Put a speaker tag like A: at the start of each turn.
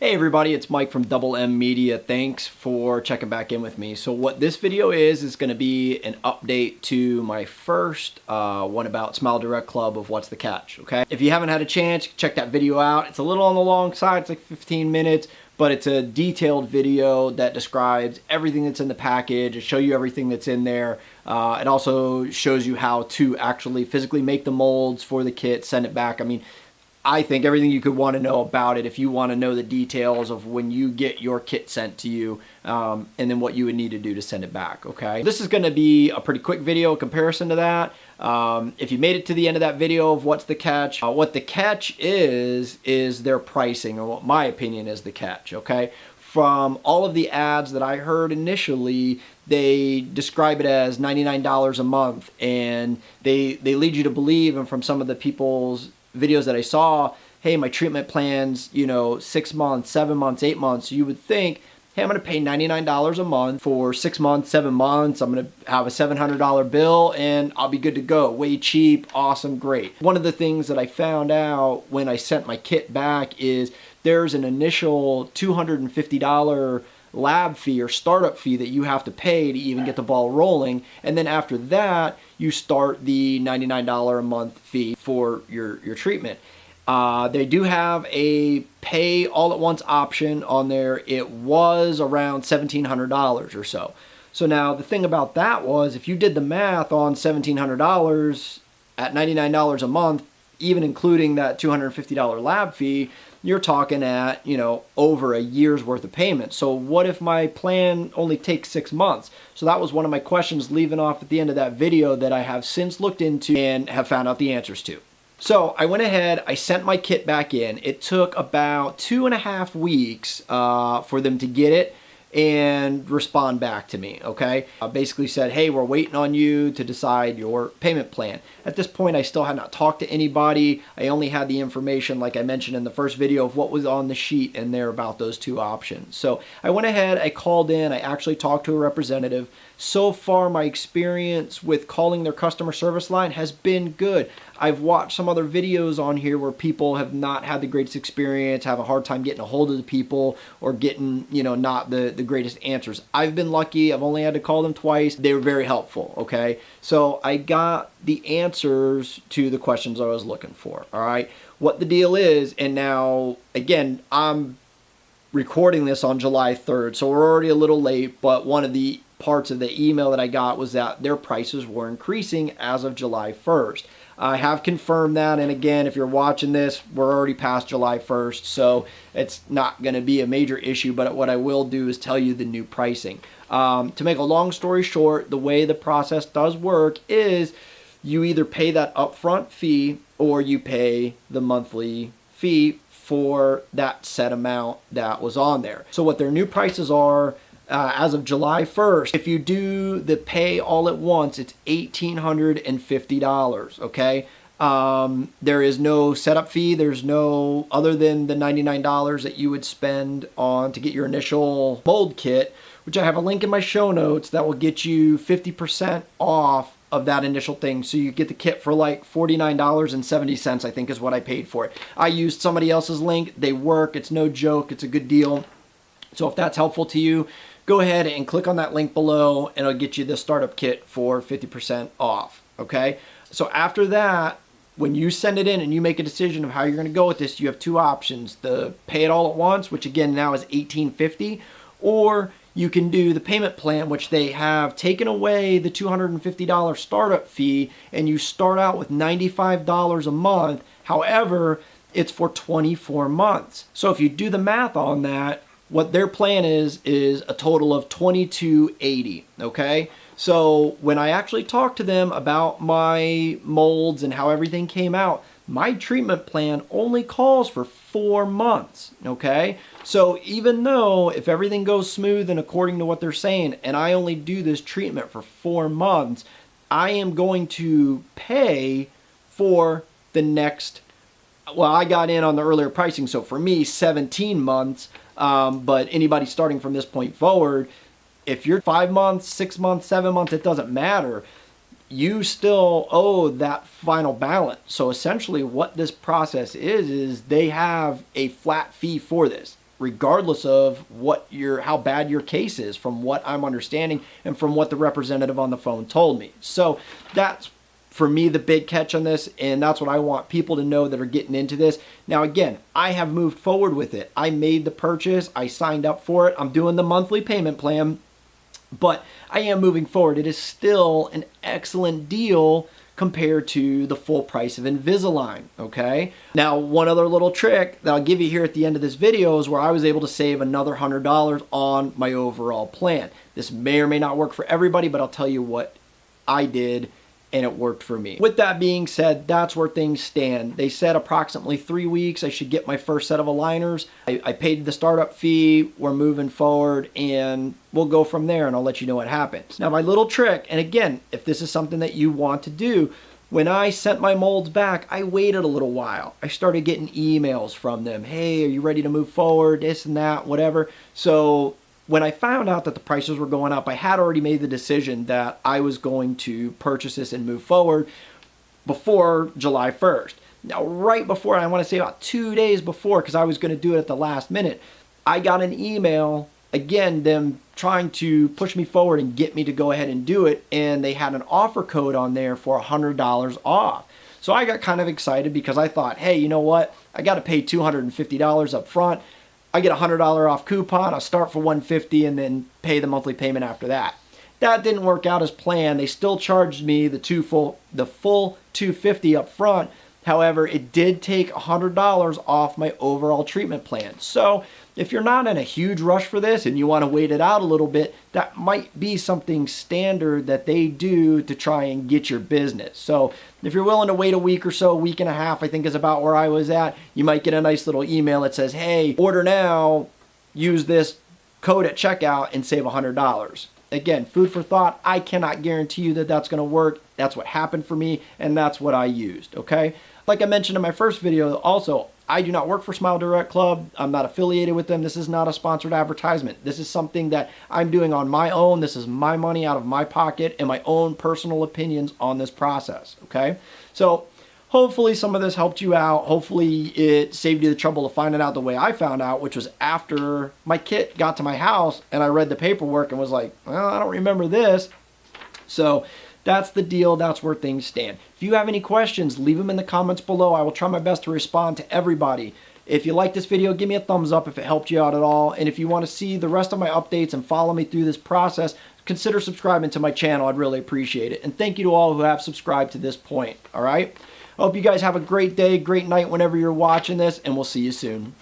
A: Hey everybody, it's Mike from Double M Media. Thanks for checking back in with me. So what this video is going to be an update to my first one about Smile Direct Club of What's the Catch, okay? If you haven't had a chance, check that video out. It's a little on the long side, it's like 15 minutes, but it's a detailed video that describes everything that's in the package. It shows you everything that's in there. It also shows you how to actually physically make the molds for the kit, send it back. I mean, I think everything you could want to know about it if you want to know the details of when you get your kit sent to you and then what you would need to do to send it back, okay? This is going to be a pretty quick video in comparison to that. If you made it to the end of that video of What's the Catch, what the catch is their pricing, or what my opinion is the catch, okay? From all of the ads that I heard initially, they describe it as $99 a month, and they lead you to believe, and from some of the people's videos that I saw, hey, my treatment plan's, 6 months, 7 months, 8 months. So you would think, hey, I'm going to pay $99 a month for 6 months, 7 months. I'm going to have a $700 bill and I'll be good to go. Way cheap, awesome, great. One of the things that I found out when I sent my kit back is there's an initial $250 lab fee or startup fee that you have to pay to even get the ball rolling, and then after that you start the $99 a month fee for your treatment. They do have a pay all at once option on there. It was around $1,700 or so. So now the thing about that was, if you did the math on $1,700 at $99 a month, even including that $250 lab fee, you're talking at, over a year's worth of payment. So what if my plan only takes 6 months? So that was one of my questions leaving off at the end of that video that I have since looked into and have found out the answers to. So I went ahead, I sent my kit back in. It took about 2.5 weeks for them to get it and respond back to me, okay? I basically said, hey, we're waiting on you to decide your payment plan. At this point, I still had not talked to anybody. I only had the information, like I mentioned in the first video, of what was on the sheet in there about those two options. So I went ahead, I called in, I actually talked to a representative. So far, my experience with calling their customer service line has been good. I've watched some other videos on here where people have not had the greatest experience, have a hard time getting a hold of the people, or getting, not the greatest answers. I've been lucky. I've only had to call them twice. They were very helpful, okay? So I got the answers to the questions I was looking for, all right? What the deal is, and now, again, I'm recording this on July 3rd, so we're already a little late, but one of the parts of the email that I got was that their prices were increasing as of July 1st. I have confirmed that, and again, if you're watching this, we're already past July 1st, so it's not going to be a major issue, but what I will do is tell you the new pricing. To make a long story short, the way the process does work is you either pay that upfront fee or you pay the monthly fee for that set amount that was on there. So what their new prices are, as of July 1st, if you do the pay all at once, it's $1,850, okay? There is no setup fee. There's no, other than the $99 that you would spend on to get your initial mold kit, which I have a link in my show notes that will get you 50% off of that initial thing. So you get the kit for like $49.70, I think is what I paid for it. I used somebody else's link. They work. It's no joke. It's a good deal. So if that's helpful to you, go ahead and click on that link below and it'll get you the startup kit for 50% off, okay? So after that, when you send it in and you make a decision of how you're gonna go with this, you have two options: the pay it all at once, which again now is $1,850, or you can do the payment plan, which they have taken away the $250 startup fee, and you start out with $95 a month. However, it's for 24 months. So if you do the math on that, what their plan is a total of $2,280, okay? So when I actually talked to them about my molds and how everything came out, my treatment plan only calls for 4 months, okay? So even though if everything goes smooth and according to what they're saying, and I only do this treatment for 4 months, I am going to pay for the next, well, I got in on the earlier pricing, so for me, 17 months, but anybody starting from this point forward, if you're 5 months, 6 months, 7 months, it doesn't matter. You still owe that final balance. So essentially what this process is they have a flat fee for this. regardless of how bad your case is, from what I'm understanding and from what the representative on the phone told me. So that's, for me, the big catch on this, and that's what I want people to know that are getting into this. Now, again, I have moved forward with it. I made the purchase. I signed up for it. I'm doing the monthly payment plan, but I am moving forward. It is still an excellent deal compared to the full price of Invisalign, okay? Now, one other little trick that I'll give you here at the end of this video is where I was able to save another $100 on my overall plan. This may or may not work for everybody, but I'll tell you what I did, and it worked for me. With that being said, that's where things stand. They said approximately 3 weeks I should get my first set of aligners. I paid the startup fee, we're moving forward, and we'll go from there, and I'll let you know what happens. Now, my little trick, and again, if this is something that you want to do, when I sent my molds back, I waited a little while. I started getting emails from them. Hey, are you ready to move forward? This and that, whatever. So when I found out that the prices were going up, I had already made the decision that I was going to purchase this and move forward before July 1st. Now, right before, I want to say about 2 days before, because I was going to do it at the last minute, I got an email, again, them trying to push me forward and get me to go ahead and do it, and they had an offer code on there for $100 off. So I got kind of excited because I thought, hey, you know what? I got to pay $250 up front. I get a $100 off coupon. I'll start for $150 and then pay the monthly payment after that. That didn't work out as planned. They still charged me the full $250 up front. However, it did take $100 off my overall treatment plan. So if you're not in a huge rush for this and you want to wait it out a little bit, that might be something standard that they do to try and get your business. So if you're willing to wait a week or so, a week and a half, I think is about where I was at, you might get a nice little email that says, hey, order now, use this code at checkout and save $100. Again, food for thought. I cannot guarantee you that that's going to work. That's what happened for me, and that's what I used, okay? Like I mentioned in my first video, also, I do not work for Smile Direct Club. I'm not affiliated with them. This is not a sponsored advertisement. This is something that I'm doing on my own. This is my money out of my pocket and my own personal opinions on this process, okay? So hopefully some of this helped you out. Hopefully it saved you the trouble of finding out the way I found out, which was after my kit got to my house and I read the paperwork and was like, well, I don't remember this. So that's the deal. That's where things stand. If you have any questions, leave them in the comments below. I will try my best to respond to everybody. If you like this video, give me a thumbs up if it helped you out at all. And if you want to see the rest of my updates and follow me through this process, consider subscribing to my channel. I'd really appreciate it. And thank you to all who have subscribed to this point. All right? I hope you guys have a great day, great night whenever you're watching this, and we'll see you soon.